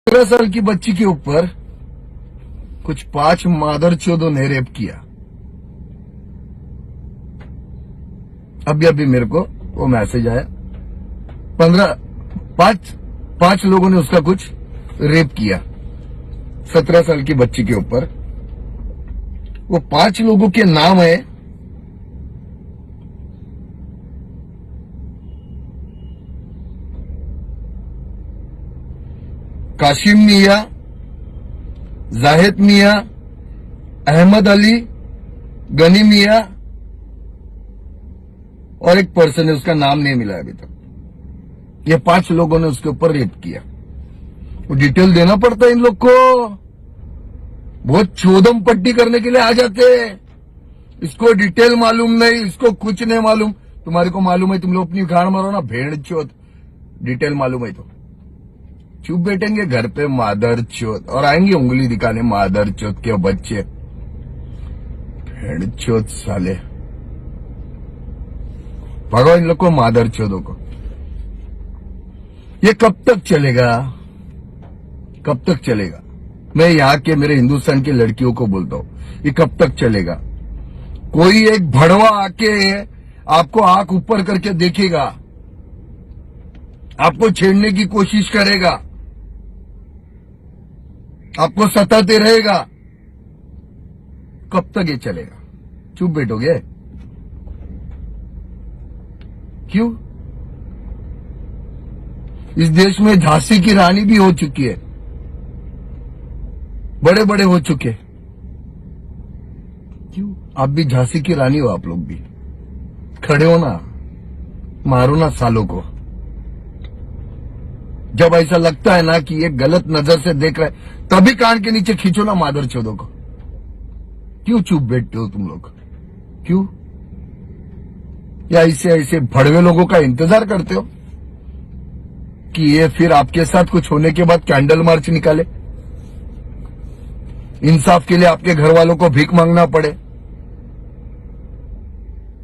17 साल की बच्ची के ऊपर कुछ 5 मादरचोदों ने रेप किया। अभी मेरे को वो मैसेज आया, 5 लोगों ने उसका कुछ रेप किया 17 साल की बच्ची के ऊपर। वो 5 लोगों के नाम है काशिम मियां, जाहिद मियां, अहमद अली, गनी मियां और एक पर्सन है, उसका नाम नहीं मिला अभी तक। ये 5 लोगों ने उसके ऊपर रेप किया। वो डिटेल देना पड़ता है इन लोग को, बहुत चोदम पट्टी करने के लिए आ जाते हैं। इसको डिटेल मालूम नहीं, इसको कुछ नहीं मालूम। तुम्हारे को मालूम है, तुम लोग अपनी गाड़ मारो ना, भेड़ चोद। डिटेल मालूम है तो चुप बैठेंगे घर पे मादर चोद, और आएंगे उंगली दिखाने मादर चोद के बच्चे, भेड़ चोद साले। भगवान इन लोग को, मादर चोदों को। ये कब तक चलेगा, कब तक चलेगा? मैं यहाँ के मेरे हिंदुस्तान की लड़कियों को बोलता हूँ, ये कब तक चलेगा? कोई एक भड़वा आके आपको आंख ऊपर करके देखेगा, आपको छेड़ने की कोशिश करेगा, आपको सताते रहेगा। कब तक ये चलेगा? चुप बैठोगे? क्यों? इस देश में झांसी की रानी भी हो चुकी है, बड़े बड़े हो चुके। क्यों? आप भी झांसी की रानी हो, आप लोग भी खड़े हो ना, मारो ना सालों को। जब ऐसा लगता है ना कि ये गलत नजर से देख रहा है, तभी कान के नीचे खींचो ना मादर चोदों को। क्यों चुप बैठते हो तुम लोग? क्यों? या ऐसे भड़वे लोगों का इंतजार करते हो कि ये फिर आपके साथ कुछ होने के बाद कैंडल मार्च निकाले, इंसाफ के लिए आपके घर वालों को भीख मांगना पड़े?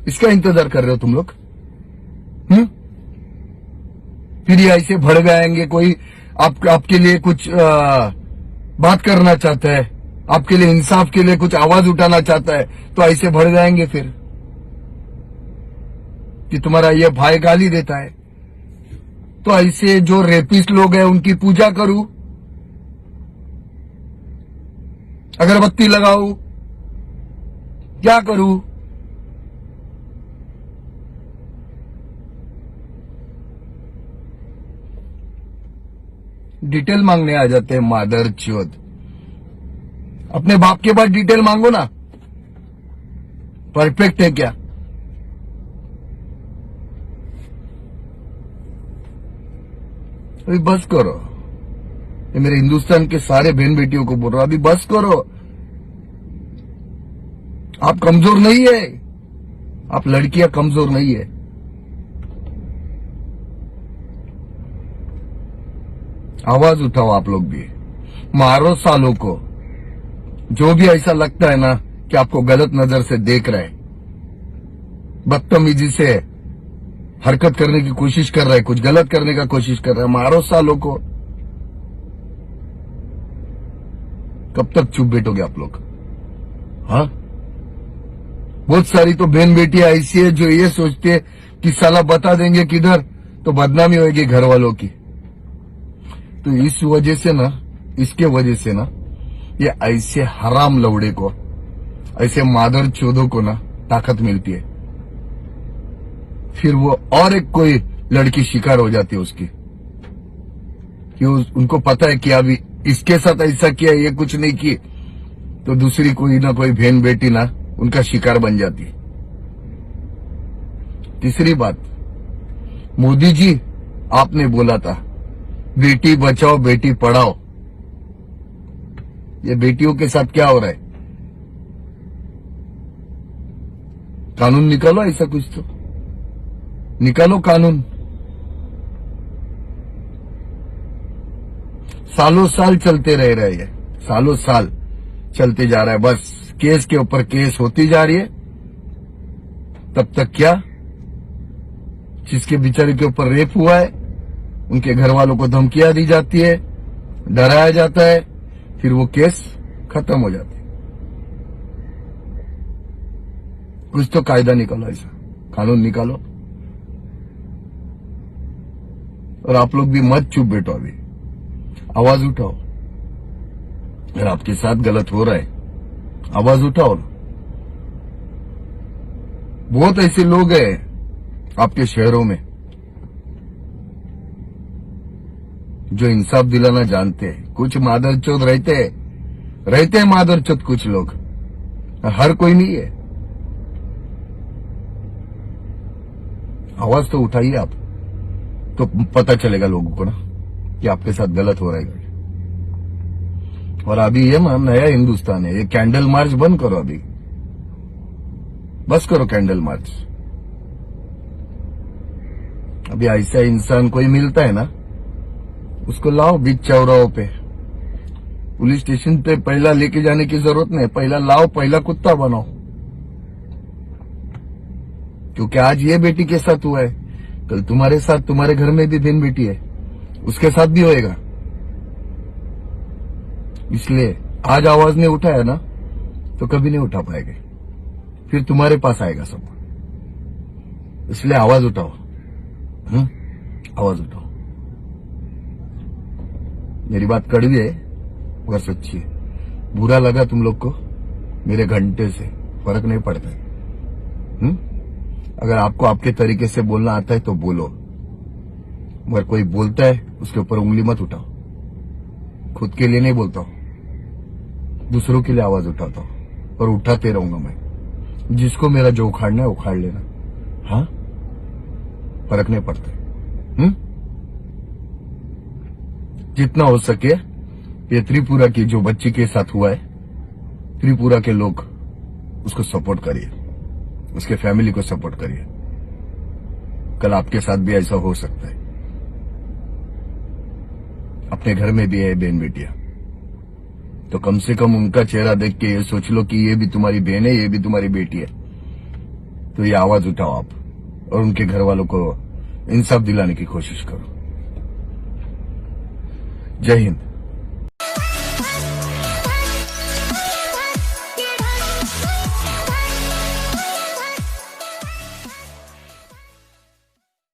इसका इंतजार कर रहे हो तुम लोग? फिर ये ऐसे भड़वे आएंगे, कोई आपके लिए कुछ बात करना चाहता है, आपके लिए इंसाफ के लिए कुछ आवाज उठाना चाहता है, तो ऐसे भड़ जाएंगे फिर कि तुम्हारा ये भाई गाली देता है, तो ऐसे जो रेपिस्ट लोग हैं उनकी पूजा करूं, अगरबत्ती लगाऊं, क्या करूं? डिटेल मांगने आ जाते हैं मादर चोद। अपने बाप के पास डिटेल मांगो ना, परफेक्ट है क्या? अभी बस करो। ये मेरे हिंदुस्तान के सारे बहन बेटियों को बोल रहा हूं, अभी बस करो। आप कमजोर नहीं है, आप लड़कियां कमजोर नहीं है। आवाज उठाओ आप लोग भी, मारो सालों को। जो भी ऐसा लगता है ना कि आपको गलत नजर से देख रहा है, बदतमीजी से हरकत करने की कोशिश कर रहा है, कुछ गलत करने का कोशिश कर रहा है, मारो सालों को। कब तक चुप बैठोगे आप लोग? हाँ, बहुत सारी तो बहन बेटियां ऐसी है जो ये सोचती है कि साला बता देंगे किधर तो बदनामी होगी घर वालों की। तो इस वजह से ना, इसके वजह से ना, ये ऐसे हराम लौड़े को, ऐसे मादर चोदों को ना ताकत मिलती है। फिर वो और एक कोई लड़की शिकार हो जाती है उसकी, कि उनको पता है कि अभी इसके साथ ऐसा किया, ये कुछ नहीं की, तो दूसरी कोई ना कोई बहन बेटी ना उनका शिकार बन जाती है। तीसरी बात, मोदी जी आपने बोला था बेटी बचाओ बेटी पढ़ाओ। ये बेटियों के साथ क्या हो रहा है? कानून निकालो, ऐसा कुछ तो निकालो कानून। सालों साल चलते रह रहे हैं, सालों साल चलते जा रहा है, बस केस के ऊपर केस होती जा रही है। तब तक क्या, जिसके बेचारे के ऊपर रेप हुआ है उनके घर वालों को धमकियां दी जाती है, डराया जाता है, फिर वो केस खत्म हो जाते। कुछ तो कायदा निकालो, ऐसा कानून निकालो। और आप लोग भी मत चुप बैठो, अभी आवाज उठाओ। अगर आपके साथ गलत हो रहा है, आवाज उठाओ। बहुत ऐसे लोग हैं आपके शहरों में जो इंसाफ दिलाना जानते हैं। कुछ मादरचोद रहते हैं मादरचोद कुछ लोग, हर कोई नहीं है। आवाज तो उठाइए आप, तो पता चलेगा लोगों को ना कि आपके साथ गलत हो रहा है। और अभी ये नया हिंदुस्तान है, ये कैंडल मार्च बंद करो, अभी बस करो कैंडल मार्च। अभी ऐसा इंसान कोई मिलता है ना, उसको लाओ बीच चौराहों पे, पुलिस स्टेशन पे पहला लेके जाने की जरूरत नहीं, पहला लाओ, पहला कुत्ता बनाओ। क्योंकि आज ये बेटी के साथ हुआ है, कल तुम्हारे साथ, तुम्हारे घर में भी बहन बेटी है, उसके साथ भी होएगा। इसलिए आज आवाज नहीं उठाया ना तो कभी नहीं उठा पाएंगे, फिर तुम्हारे पास आएगा सब। इसलिए आवाज उठाओ, आवाज उठाओ। मेरी बात कड़वी है मगर सच्ची है। बुरा लगा तुम लोग को मेरे घंटे से, फर्क नहीं पड़ता है। अगर आपको आपके तरीके से बोलना आता है तो बोलो, मगर कोई बोलता है उसके ऊपर उंगली मत उठाओ। खुद के लिए नहीं बोलता हूं, दूसरों के लिए आवाज उठाता हूं और उठाते रहूंगा मैं। जिसको मेरा जो उखाड़ना है उखाड़ लेना, हाँ, फर्क नहीं पड़ता। जितना हो सके ये त्रिपुरा की जो बच्ची के साथ हुआ है, त्रिपुरा के लोग उसको सपोर्ट करिए, उसके फैमिली को सपोर्ट करिए। कल आपके साथ भी ऐसा हो सकता है। अपने घर में भी है बहन बेटियां, तो कम से कम उनका चेहरा देख के ये सोच लो कि ये भी तुम्हारी बहन है, ये भी तुम्हारी बेटी है। तो ये आवाज उठाओ आप और उनके घर वालों को इंसाफ दिलाने की कोशिश करो। जय हिंद।